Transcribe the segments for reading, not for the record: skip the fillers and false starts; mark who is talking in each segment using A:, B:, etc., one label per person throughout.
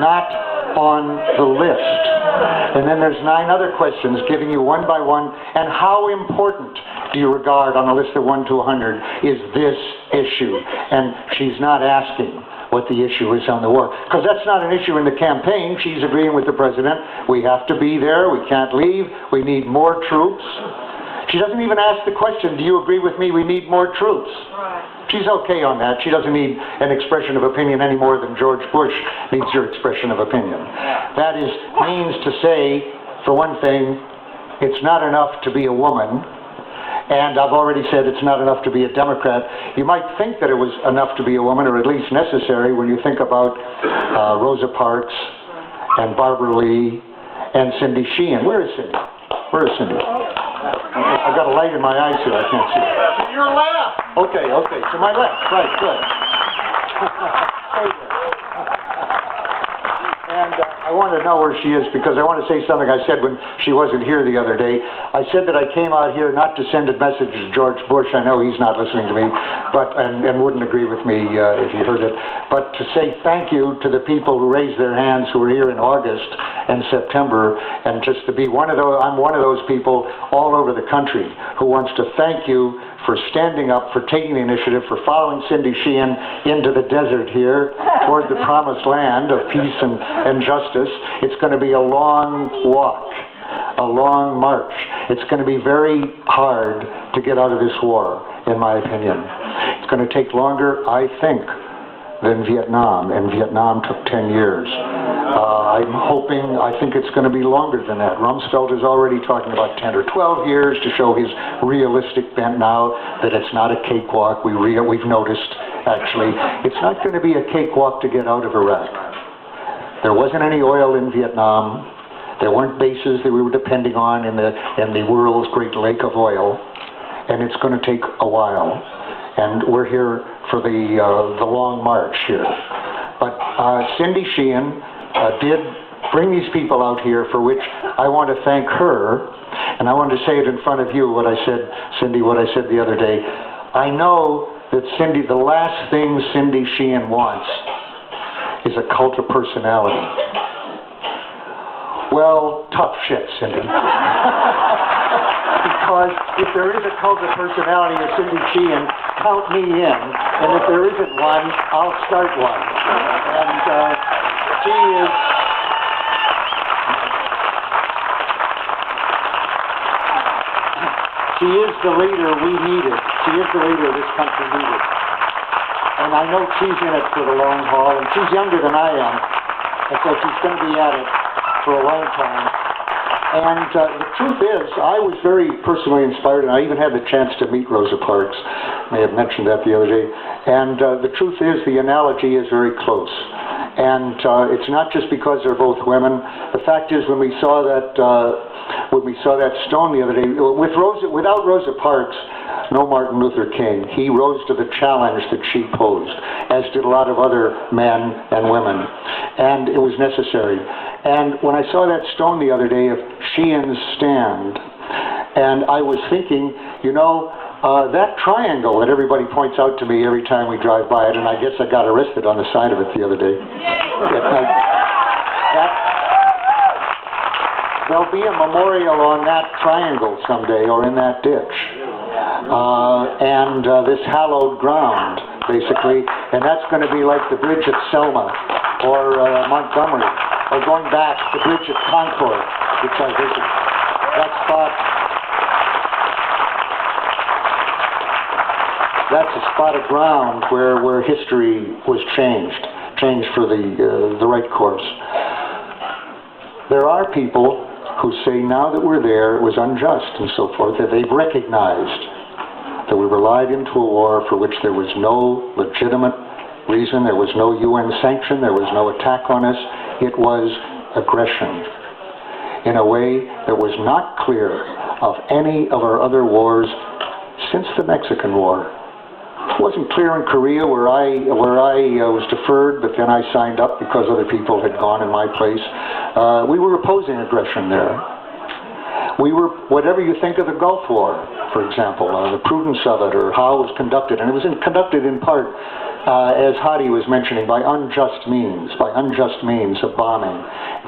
A: not on the list. And then there's 9 other questions giving you one by one, and how important do you regard on a list of 1 to 100 is this issue? And she's not asking what the issue is on the war, because that's not an issue in the campaign. She's agreeing with the president. We have to be there. We can't leave. We need more troops. She doesn't even ask the question, do you agree with me we need more troops? Right. She's okay on that. She doesn't need an expression of opinion any more than George Bush needs your expression of opinion. That means to say, for one thing, it's not enough to be a woman, and I've already said it's not enough to be a Democrat. You might think that it was enough to be a woman, or at least necessary, when you think about Rosa Parks and Barbara Lee and Cindy Sheehan. Where is Cindy? Where is Cindy? I've got a light in my eyes here, I can't see it.
B: To your left!
A: Okay, to my left, right, good. And I want to know where she is, because I want to say something I said when she wasn't here the other day. I said that I came out here not to send a message to George Bush. I know he's not listening to me, but and wouldn't agree with me if he heard it, but to say thank you to the people who raised their hands who were here in August and September, and just to be one of those, I'm one of those people all over the country who wants to thank you for standing up, for taking the initiative, for following Cindy Sheehan into the desert here toward the promised land of peace and justice. It's going to be a long walk, a long march. It's going to be very hard to get out of this war, in my opinion. It's going to take longer, I think, than Vietnam, and Vietnam took 10 years. I think it's going to be longer than that. Rumsfeld is already talking about 10 or 12 years to show his realistic bent now that it's not a cakewalk. We've noticed, actually. It's not going to be a cakewalk to get out of Iraq. There wasn't any oil in Vietnam. There weren't bases that we were depending on in the world's great lake of oil. And it's going to take a while. And we're here for the long march here. But Cindy Sheehan did bring these people out here, for which I want to thank her, and I want to say it in front of you, what I said, Cindy, what I said the other day. I know that Cindy, the last thing Cindy Sheehan wants is a cult of personality. Well, tough shit, Cindy. Because if there is a cult of personality of Cindy Sheehan, count me in, and if there isn't one, I'll start one. And she is the leader we needed. She is the leader this country needed. And I know she's in it for the long haul, and she's younger than I am, and so she's going to be at it for a long time. And the truth is, I was very personally inspired, and I even had the chance to meet Rosa Parks. May have mentioned that the other day. And the truth is, the analogy is very close. And it's not just because they're both women. The fact is, when we saw that stone the other day, without Rosa Parks, no Martin Luther King. He rose to the challenge that she posed, as did a lot of other men and women. And it was necessary. And when I saw that stone the other day of Sheehan's stand, and I was thinking, you know, that triangle that everybody points out to me every time we drive by it, and I guess I got arrested on the side of it the other day. There'll be a memorial on that triangle someday, or in that ditch. And this hallowed ground, basically, and that's going to be like the bridge at Selma, or Montgomery, or going back, the bridge at Concord, which I visited. That spot. That's a spot of ground where history was changed for the right course. There are people who say now that we're there, it was unjust and so forth, that they've recognized that we were lied into a war for which there was no legitimate reason, there was no UN sanction, there was no attack on us. It was aggression in a way that was not clear of any of our other wars since the Mexican War. It wasn't clear in Korea, where I was deferred, but then I signed up because other people had gone in my place. We were opposing aggression there. We were, whatever you think of the Gulf War, for example, the prudence of it, or how it was conducted, and it was conducted in part as Hadi was mentioning, by unjust means of bombing,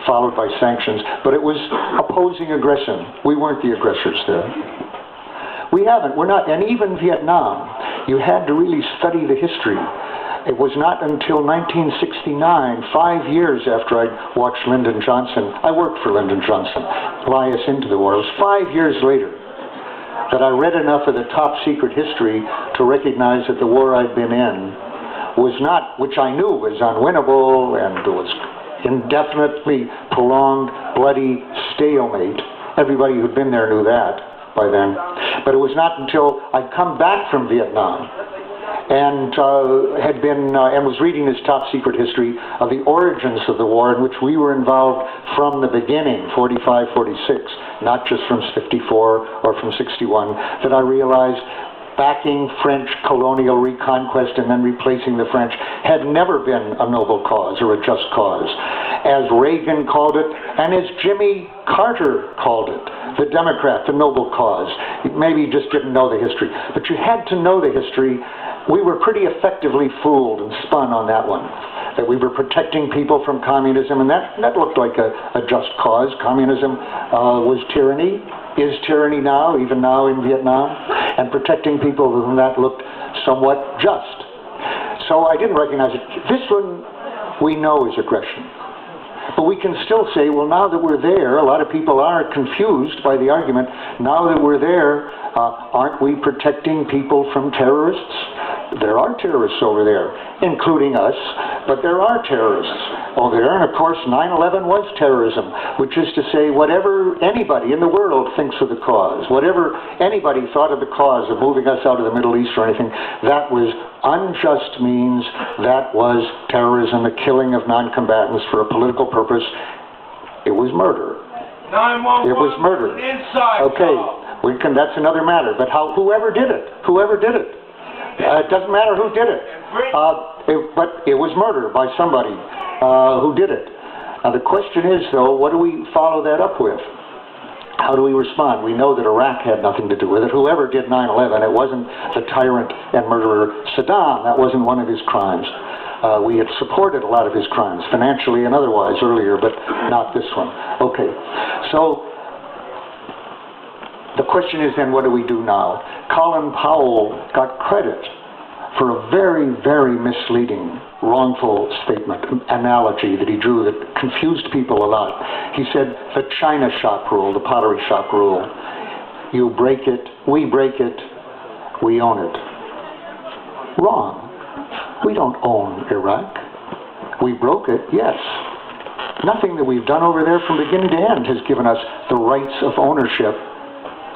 A: followed by sanctions, but it was opposing aggression. We weren't the aggressors there. We haven't, we're not, and even Vietnam, you had to really study the history. It was not until 1969, 5 years after I watched Lyndon Johnson, I worked for Lyndon Johnson, fly us into the war. It was 5 years later that I read enough of the top secret history to recognize that the war I'd been in was not, which I knew was unwinnable and was indefinitely prolonged, bloody stalemate. Everybody who'd been there knew that by then. But it was not until I'd come back from Vietnam and had been and was reading this top secret history of the origins of the war, in which we were involved from the beginning, 45, 46, not just from 54 or from 61, that I realized backing French colonial reconquest and then replacing the French had never been a noble cause or a just cause. As Reagan called it, and as Jimmy Carter called it, the Democrat, the noble cause. Maybe you just didn't know the history, but you had to know the history. We were pretty effectively fooled and spun on that one, that we were protecting people from communism, and that looked like a just cause. Communism was tyranny, is tyranny now, even now in Vietnam, and protecting people from that looked somewhat just. So I didn't recognize it. This one we know is aggression. But we can still say, well, now that we're there, a lot of people are confused by the argument, now that we're there, aren't we protecting people from terrorists? There are terrorists over there, including us, but there are terrorists over there, and of course 9/11 was terrorism, which is to say whatever anybody in the world thinks of the cause, whatever anybody thought of the cause of moving us out of the Middle East or anything, that was unjust means, that was terrorism, the killing of non-combatants for a political purpose. It was murder.
B: 911
A: it was murder.
B: Inside.
A: Okay, that's another matter, but whoever did it, it doesn't matter who did it, but it was murder by somebody who did it. Now the question is, though, what do we follow that up with? How do we respond? We know that Iraq had nothing to do with it. Whoever did 9/11, it wasn't the tyrant and murderer Saddam. That wasn't one of his crimes. We had supported a lot of his crimes, financially and otherwise, earlier, but not this one. Okay, so the question is then, what do we do now? Colin Powell got credit for a very, very misleading, wrongful statement, analogy that he drew that confused people a lot. He said, the China shop rule, the pottery shop rule, you break it, we own it. Wrong. We don't own Iraq. We broke it, yes. Nothing that we've done over there from beginning to end has given us the rights of ownership,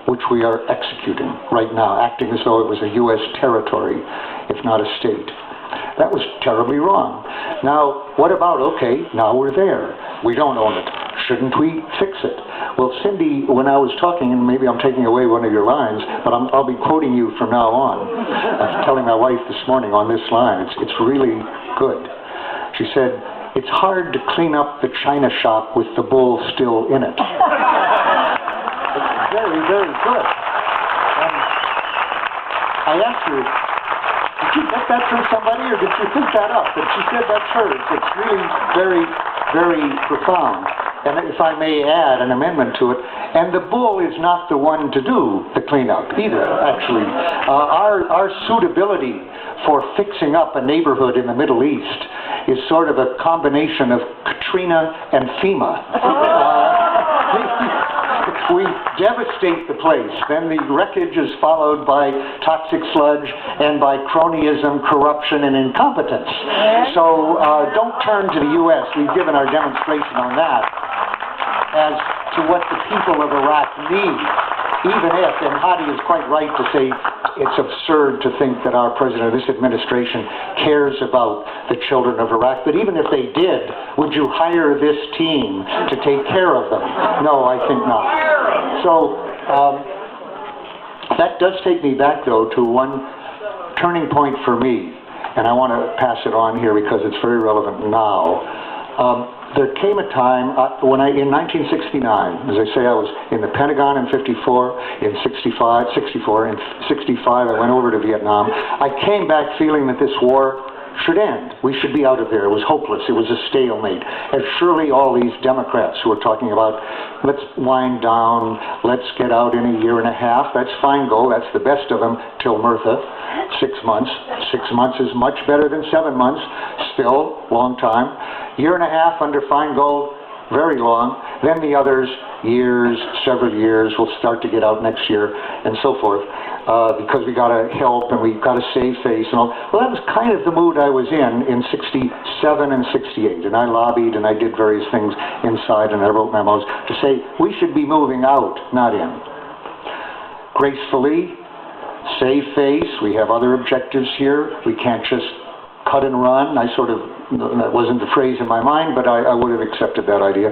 A: which we are executing right now, acting as though it was a U.S. territory, if not a state. That was terribly wrong. Now, what about, okay, now we're there. We don't own it. Shouldn't we fix it? Well, Cindy, when I was talking, and maybe I'm taking away one of your lines, but I'll be quoting you from now on. I was telling my wife this morning on this line, it's really good. She said, it's hard to clean up the China shop with the bull still in it. Very, very good. And I asked her, did you get that from somebody or did you think that up? And she said that's hers. It's really very, very profound. And if I may add an amendment to it, and the bull is not the one to do the cleanup either, actually. Our suitability for fixing up a neighborhood in the Middle East is sort of a combination of Katrina and FEMA. We devastate the place, then the wreckage is followed by toxic sludge and by cronyism, corruption, and incompetence. So don't turn to the U.S. We've given our demonstration on that as to what the people of Iraq need, even if, and Hadi is quite right to say it's absurd to think that our president of this administration cares about the children of Iraq, but even if they did, would you hire this team to take care of them? No, I think not. So that does take me back, though, to one turning point for me, and I want to pass it on here because it's very relevant now. There came a time when in 1969, as I say, I was in the Pentagon in 54, in 64, in 65, I went over to Vietnam. I came back feeling that this war should end. We should be out of there. It was hopeless. It was a stalemate. And surely all these Democrats who are talking about, let's wind down, let's get out in a year and a half, that's Feingold, that's the best of them, till Murtha, 6 months. 6 months is much better than 7 months, still, long time. Year and a half under Feingold, very long. Then the others, years, several years, will start to get out next year, and so forth, because we got to help and we got to save face and all. Well, that was kind of the mood I was in 67 and 68, and I lobbied and I did various things inside, and I wrote memos to say we should be moving out, not in. Gracefully, save face, we have other objectives here, we can't just cut and run. That wasn't the phrase in my mind, but I would have accepted that idea.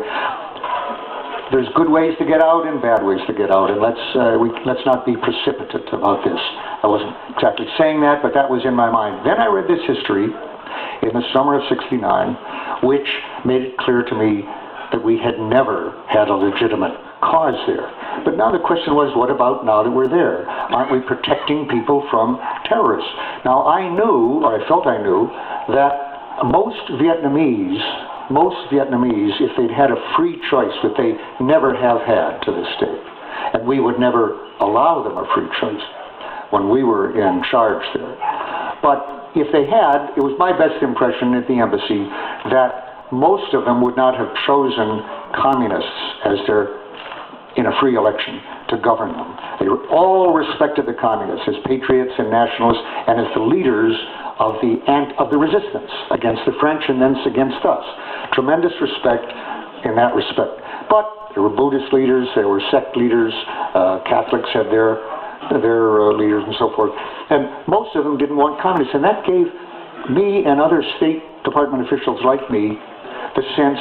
A: There's good ways to get out and bad ways to get out, and let's not be precipitate about this. I wasn't exactly saying that, but that was in my mind. Then I read this history in the summer of '69, which made it clear to me that we had never had a legitimate cause there. But now the question was, what about now that we're there? Aren't we protecting people from terrorists? Now I knew, or I felt I knew, that most Vietnamese, if they'd had a free choice, that they never have had to this day, and we would never allow them a free choice when we were in charge there. But if they had, it was my best impression at the embassy that most of them would not have chosen communists as in a free election to govern them. They all respected the communists as patriots and nationalists and as the leaders of the resistance against the French and thence against us. Tremendous respect in that respect. But there were Buddhist leaders, there were sect leaders, Catholics had their leaders and so forth. And most of them didn't want communists. And that gave me and other State Department officials like me the sense